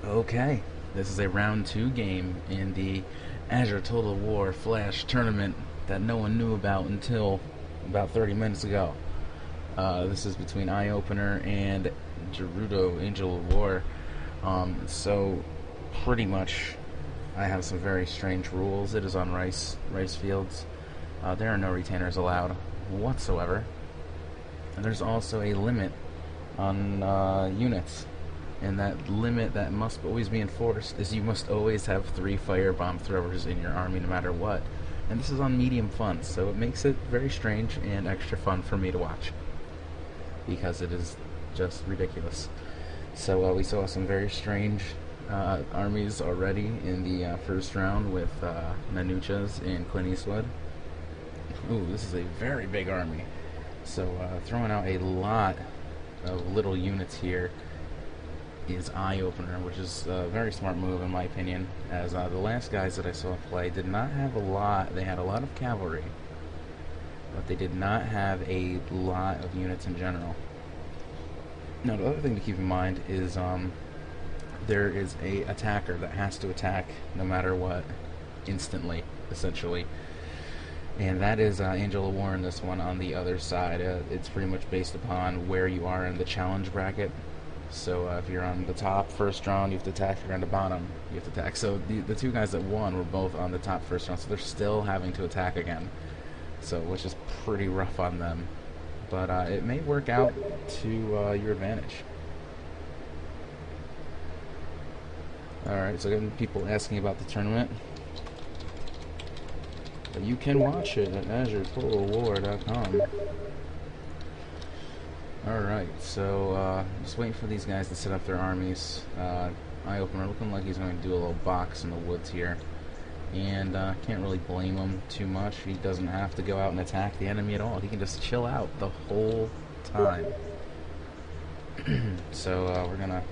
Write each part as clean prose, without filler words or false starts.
Okay, this is a round 2 game in the Azure Total War Flash tournament that no one knew about until about 30 minutes ago. This is between Eye Opener and GERUDO, Angel of War. So, pretty much, I have some very strange rules. It is on rice fields. There are no retainers allowed whatsoever. And there's also a limit on units. And that limit that must always be enforced is you must always have 3 firebomb throwers in your army no matter what. And this is on medium funds, so it makes it very strange and extra fun for me to watch. Because it is just ridiculous. So we saw some very strange armies already in the first round with Nanuchas and Clint Eastwood. Ooh, this is a very big army. So throwing out a lot of little units here is Eye Opener, which is a very smart move in my opinion, as the last guys that I saw play did not have a lot. They had a lot of cavalry, but they did not have a lot of units in general. Now the other thing to keep in mind is there is a attacker that has to attack no matter what, instantly, essentially. And that is Angel of War in this one on the other side. It's pretty much based upon where you are in the challenge bracket. So if you're on the top first round, you have to attack. If you're on the bottom, you have to attack. So the two guys that won were both on the top first round, so they're still having to attack again. So which is pretty rough on them. But it may work out to your advantage. Alright, so getting people asking about the tournament. But you can watch it at AzureTotalWar.com. Alright, so just waiting for these guys to set up their armies. Eye Opener looking like he's going to do a little box in the woods here. And can't really blame him too much. He doesn't have to go out and attack the enemy at all. He can just chill out the whole time. So we're going to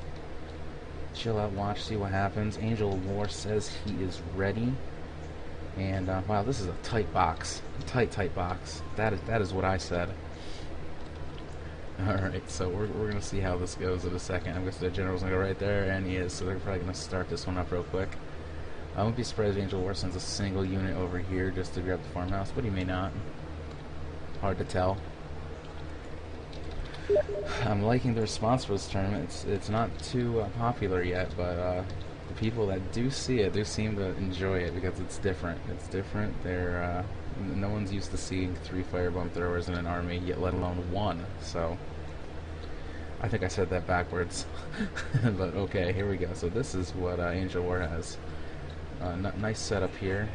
chill out, watch, see what happens. Angel of War says he is ready. And wow, this is a tight box. Tight box. That is what I said. Alright, so we're going to see how this goes in a second. I'm guessing the general's going to go right there, and he is, so they're probably going to start this one up real quick. I won't be surprised if Angel War sends a single unit over here just to grab the farmhouse, but he may not. Hard to tell. I'm liking the response for this tournament. It's not too popular yet, but the people that do see it do seem to enjoy it because it's different. It's different. They're no one's used to seeing 3 firebomb throwers in an army, yet let alone 1. So I think I said that backwards, but okay, here we go. So this is what Angel War has. Nice setup here.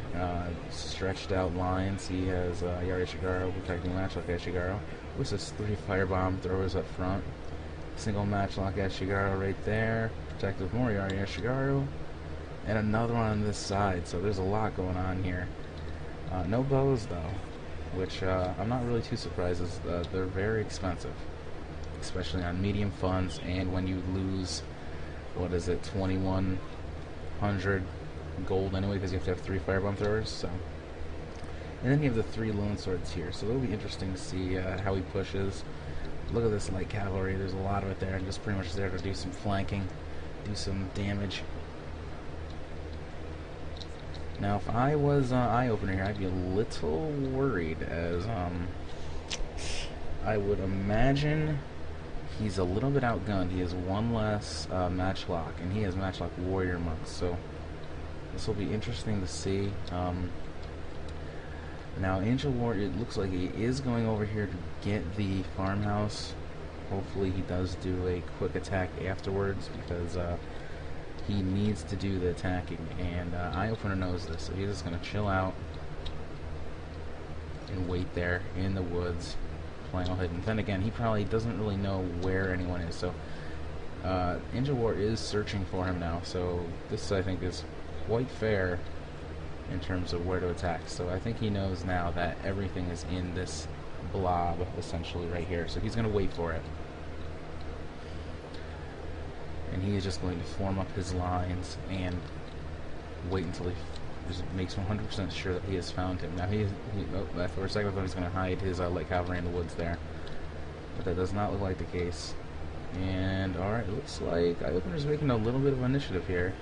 Stretched out lines. He has Yari Shigaro protecting matchlock Ashigaro. With his 3 firebomb throwers up front. Single matchlock Ashigaro right there. Protective more Yari Ashigaro. And another one on this side. So there's a lot going on here. No bows though, which I'm not really too surprised as they're very expensive. Especially on medium funds, and when you lose, what is it, 2100 gold anyway, because you have to have 3 firebomb throwers. So, and then you have the 3 lone swords here, so it'll be interesting to see how he pushes. Look at this light cavalry. There's a lot of it there, and just pretty much there to do some flanking, do some damage. Now, if I was Eye Opener here, I'd be a little worried, as I would imagine he's a little bit outgunned. He has 1 less matchlock, and he has matchlock warrior monks, so this will be interesting to see. Now, Angel War, it looks like he is going over here to get the farmhouse. Hopefully he does do a quick attack afterwards, because he needs to do the attacking, and Eye Opener knows this, so he's just going to chill out and wait there in the woods, playing all hidden. Then again, he probably doesn't really know where anyone is, so Angel War is searching for him now, so this I think is quite fair in terms of where to attack. So I think he knows now that everything is in this blob, essentially, right here, so he's going to wait for it. And he is just going to form up his lines and wait until he just makes 100% sure that he has found him. Now for a second I thought he was going to hide his light cavalry in the woods there, but that does not look like the case. And alright, looks like Eye Opener's making a little bit of initiative here.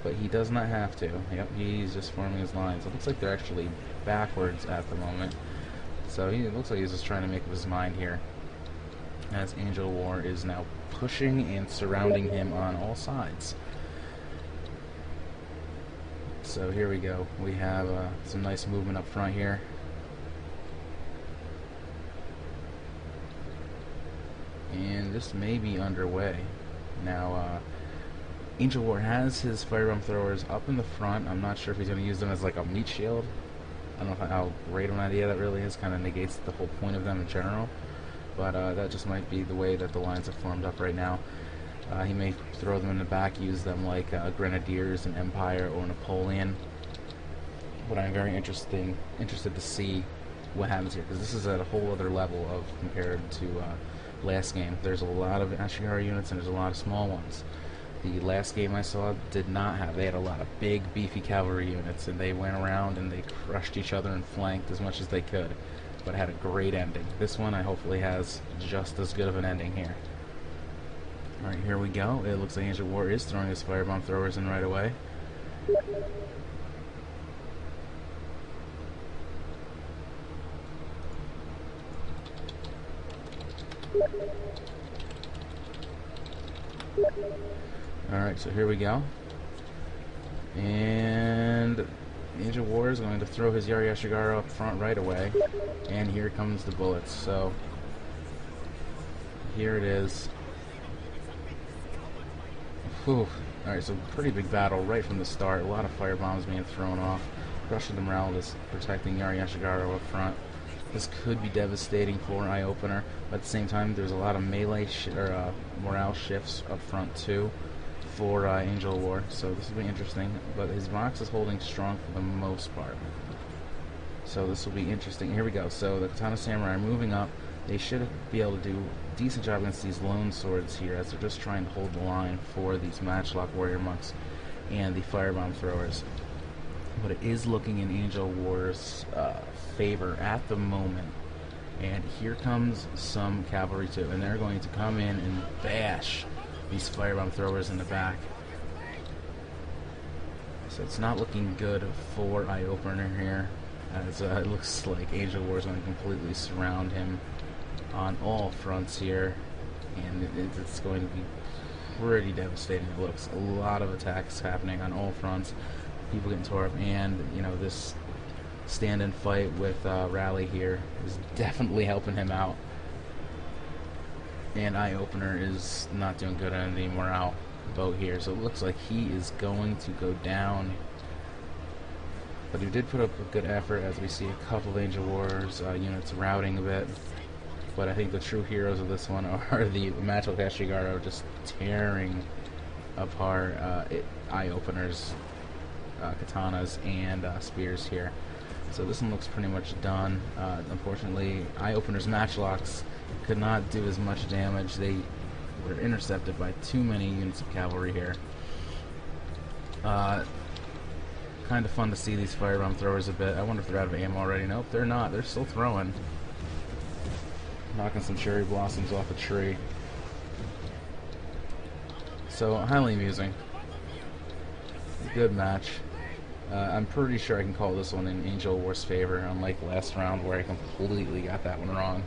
But he does not have to. Yep, he's just forming his lines. It looks like they're actually backwards at the moment. So it looks like he's just trying to make up his mind here. As Angel War is now pushing and surrounding him on all sides. So here we go. We have some nice movement up front here. And this may be underway. Now, Angel War has his firebomb throwers up in the front. I'm not sure if he's going to use them as like a meat shield. I don't know how great of an idea that really is. Kind of negates the whole point of them in general. But that just might be the way that the lines have formed up right now. He may throw them in the back, use them like Grenadiers and Empire or Napoleon. But I'm very interested to see what happens here, because this is at a whole other level of compared to last game. There's a lot of Ashigara units and there's a lot of small ones. The last game I saw did not have. They had a lot of big, beefy cavalry units, and they went around and they crushed each other and flanked as much as they could. But it had a great ending. This one I hopefully has just as good of an ending here. Alright, here we go. It looks like Angel War is throwing his firebomb throwers in right away. Alright, so here we go. And Angel War is going to throw his Yari Ashigara up front right away. And here comes the bullets. So here it is. Whew. Alright, so pretty big battle right from the start. A lot of fire bombs being thrown off. Crushing the morale is protecting Yari Ashigara up front. This could be devastating for Eye Opener, but at the same time there's a lot of melee morale shifts up front too for Angel War, so this will be interesting. But his box is holding strong for the most part, so this will be interesting. Here we go. So the Katana Samurai are moving up. They should be able to do a decent job against these lone swords here, as they're just trying to hold the line for these Matchlock Warrior Monks and the Firebomb Throwers. But it is looking in Angel War's favor at the moment. And here comes some cavalry too, and they're going to come in and bash these firebomb throwers in the back. So it's not looking good for Eye Opener here, as it looks like Angel War is going to completely surround him on all fronts here, and it's going to be pretty devastating. It looks a lot of attacks happening on all fronts. People getting tore up, and you know, this stand and fight with Rally here is definitely helping him out. And Eye Opener is not doing good on the morale boat here, so it looks like he is going to go down. But he did put up a good effort, as we see a couple of Angel Wars units routing a bit. But I think the true heroes of this one are the Matchlock Ashigara, just tearing apart Eye Opener's katanas and spears here. So this one looks pretty much done. Unfortunately, Eye Opener's Matchlocks could not do as much damage. They were intercepted by too many units of cavalry here. Kind of fun to see these firebomb throwers a bit. I wonder if they're out of ammo already. Nope, they're not. They're still throwing. Knocking some cherry blossoms off a tree. So, highly amusing. Good match. I'm pretty sure I can call this one in Angel War's favor, unlike last round where I completely got that one wrong.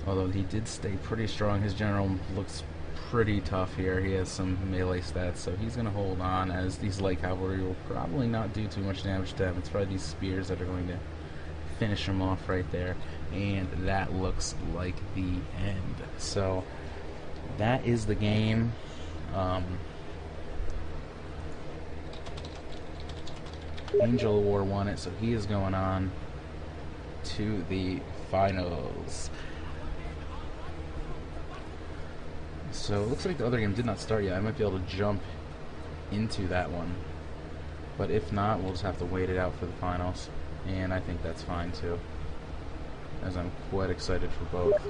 Although he did stay pretty strong. His general looks pretty tough here. He has some melee stats, so he's going to hold on, as these light cavalry will probably not do too much damage to him. It's probably these spears that are going to finish him off right there. And that looks like the end. So that is the game. Angel War won it, so he is going on to the finals. So it looks like the other game did not start yet. I might be able to jump into that one, but if not, we'll just have to wait it out for the finals, and I think that's fine too, as I'm quite excited for both.